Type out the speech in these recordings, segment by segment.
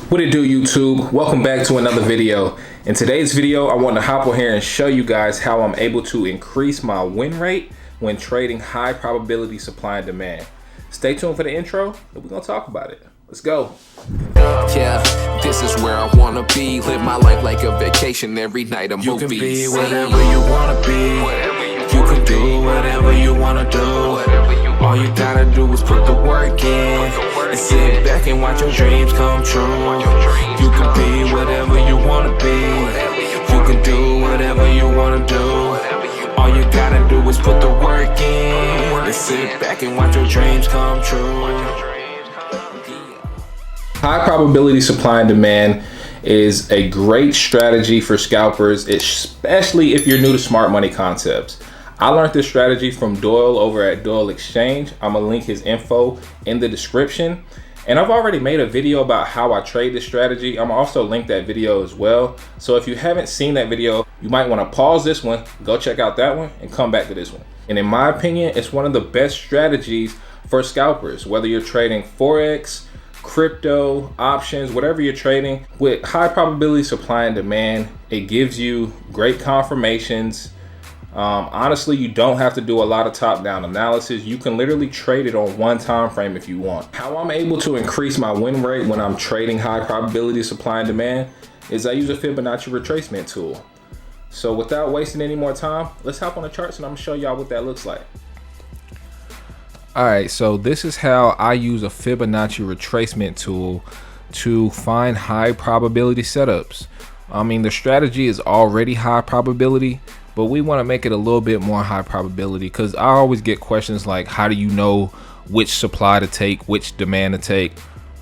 What it do, YouTube? Welcome back to another video. In today's video, I want to hop on here and show you guys how I'm able to increase my win rate when trading high probability supply and demand. Stay tuned for the intro and we're gonna talk about it. Let's go. Yeah, this is where I wanna be. Live my life like a vacation every night. A movie. You can be whatever you wanna be. You can do whatever you wanna do. All you gotta do is put the work in and sit back and watch your dreams come true. You can be whatever you wanna be. You can do whatever you wanna do. All you gotta do is put the work in and sit back and watch your dreams come true. High probability supply and demand is a great strategy for scalpers, especially if you're new to smart money concepts. I learned this strategy from Doyle over at Doyle Exchange. I'm gonna link his info in the description. And I've already made a video about how I trade this strategy. I'm also link that video as well. So if you haven't seen that video, you might wanna pause this one, go check out that one and come back to this one. And in my opinion, it's one of the best strategies for scalpers, whether you're trading Forex, crypto, options, whatever you're trading. With high probability supply and demand, it gives you great confirmations. Honestly, you don't have to do a lot of top-down analysis. You can literally trade it on one time frame if you want. How I'm able to increase my win rate when I'm trading high probability supply and demand is I use a Fibonacci retracement tool. So without wasting any more time, let's hop on the charts and I'm gonna show y'all what that looks like. All right, so this is how I use a Fibonacci retracement tool to find high probability setups. I mean, the strategy is already high probability, but we want to make it a little bit more high probability because I always get questions like, how do you know which supply to take, which demand to take?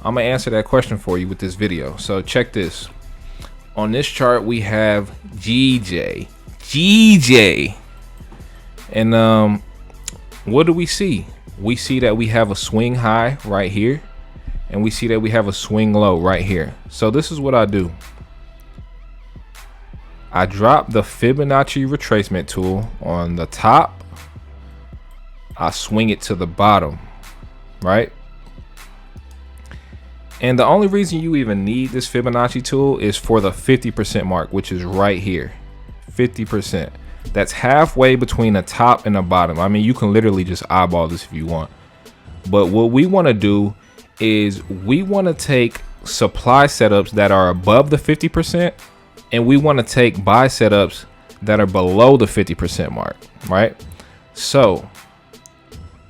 I'm gonna answer that question for you with this video. So check this. On this chart, we have GJ. And what do we see? We see that we have a swing high right here, and we see that we have a swing low right here. So this is what I do. I drop the Fibonacci retracement tool on the top. I swing it to the bottom, right? And the only reason you even need this Fibonacci tool is for the 50% mark, which is right here, 50%. That's halfway between the top and the bottom. I mean, you can literally just eyeball this if you want. But what we want to do is we want to take supply setups that are above the 50%, and we want to take buy setups that are below the 50% mark, right? So,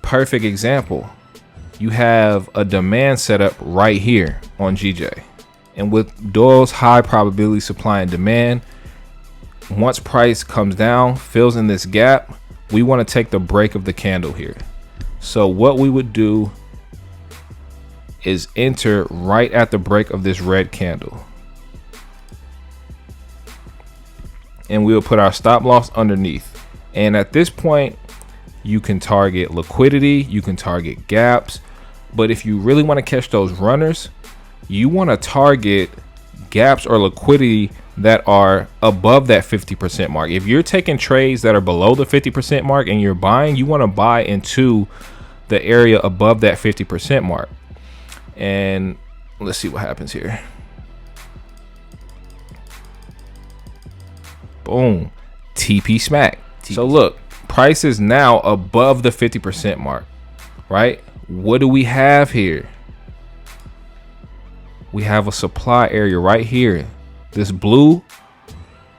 perfect example. You have a demand setup right here on GJ. And with Doyle's high probability supply and demand, once price comes down, fills in this gap, we want to take the break of the candle here. So what we would do is enter right at the break of this red candle. And we'll put our stop loss underneath. And at this point, you can target liquidity, you can target gaps. But if you really want to catch those runners, you want to target gaps or liquidity that are above that 50% mark. If you're taking trades that are below the 50% mark and you're buying, you want to buy into the area above that 50% mark. And let's see what happens here. Boom, TP smack. So look, price is now above the 50% mark, right? What do we have here? We have a supply area right here. This blue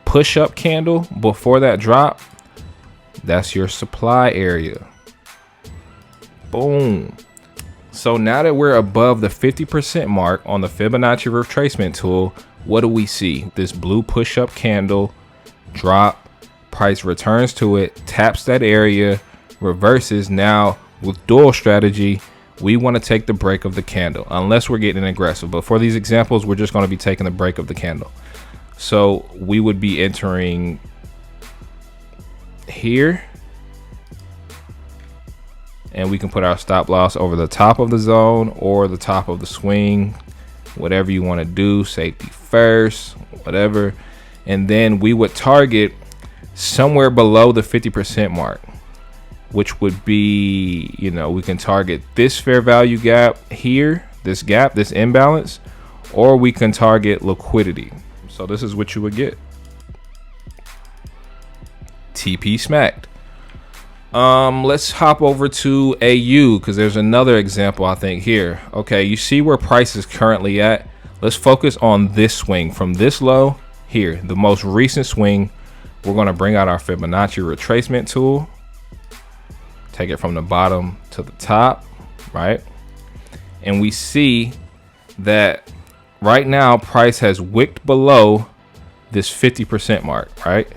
push-up candle before that drop, that's your supply area. Boom. So now that we're above the 50% mark on the Fibonacci retracement tool, what do we see? This blue push-up candle, drop, price returns to it, taps that area, reverses. Now with Doyle strategy, we want to take the break of the candle unless we're getting aggressive. But for these examples, we're just going to be taking the break of the candle. So we would be entering here, and we can put our stop loss over the top of the zone or the top of the swing, whatever you want to do, safety first, whatever. And then we would target somewhere below the 50% mark, which would be, you know, we can target this fair value gap here, this gap, this imbalance, or we can target liquidity. So this is what you would get. TP smacked. Let's hop over to AU because there's another example I think here. Okay, you see where price is currently at. Let's focus on this swing from this low here, the most recent swing. We're going to bring out our Fibonacci retracement tool, take it from the bottom to the top, right? And we see that right now price has wicked below this 50% mark, right?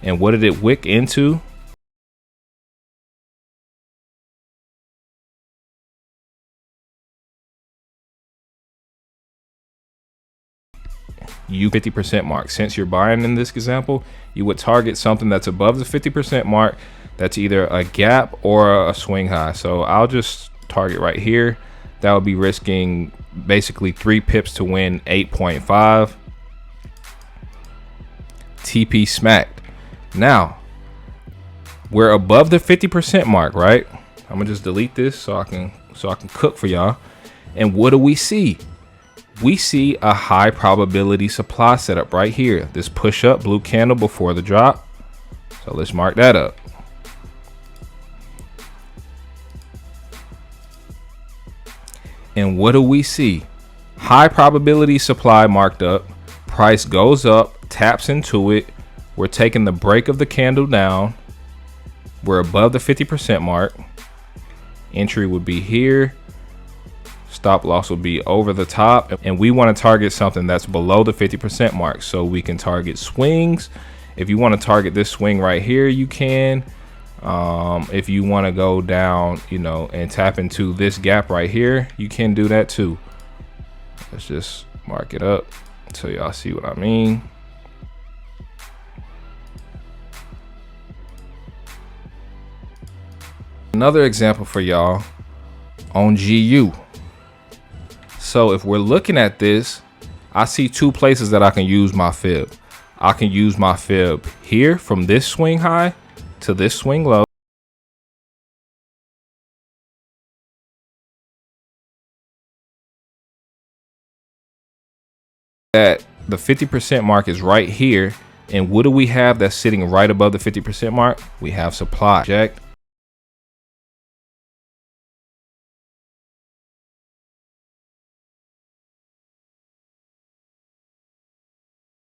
And what did it wick into? You 50% mark. Since you're buying in this example, you would target something that's above the 50% mark. That's either a gap or a swing high. So I'll just target right here. That would be risking basically 3 pips to win 8.5. TP smacked. Now we're above the 50% mark, right? I'm gonna just delete this so I can cook for y'all. And what do we see? We see a high probability supply setup right here. This push up blue candle before the drop. So let's mark that up. And what do we see? High probability supply marked up. Price goes up, taps into it. We're taking the break of the candle down. We're above the 50% mark. Entry would be here. Stop loss will be over the top, and we want to target something that's below the 50% mark so we can target swings. If you want to target this swing right here, you can. If you want to go down, you know, and tap into this gap right here, you can do that too. Let's just mark it up so y'all see what I mean. Another example for y'all on GU. So if we're looking at this, I see 2 places that I can use my fib. I can use my fib here from this swing high to this swing low. That the 50% mark is right here. And what do we have that's sitting right above the 50% mark? We have supply. Check.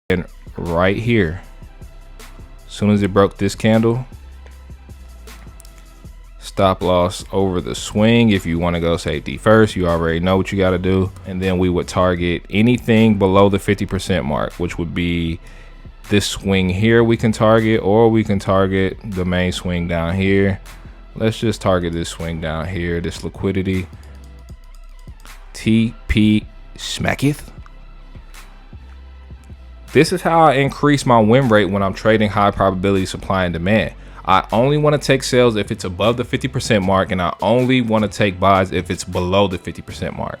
And right here, as soon as it broke this candle, stop loss over the swing. If you want to go safety first, you already know what you got to do. And then we would target anything below the 50% mark, which would be this swing here we can target, or we can target the main swing down here. Let's just target this swing down here, this liquidity. TP smacketh. This is how I increase my win rate when I'm trading high probability supply and demand. I only want to take sales if it's above the 50% mark, and I only want to take buys if it's below the 50% mark.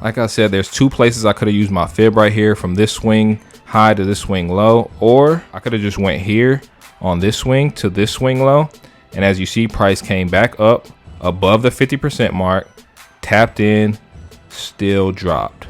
Like I said, there's 2 places I could have used my fib right here, from this swing high to this swing low, or I could have just went here on this swing to this swing low. And as you see, price came back up above the 50% mark, tapped in, still dropped.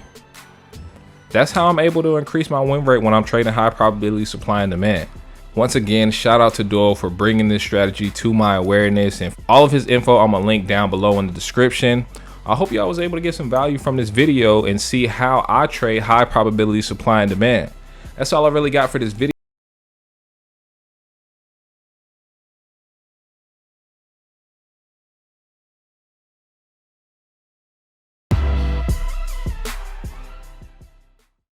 That's how I'm able to increase my win rate when I'm trading high probability supply and demand. Once again, shout out to Doyle for bringing this strategy to my awareness, and all of his info I'm gonna link down below in the description. I hope y'all was able to get some value from this video and see how I trade high probability supply and demand. That's all I really got for this video.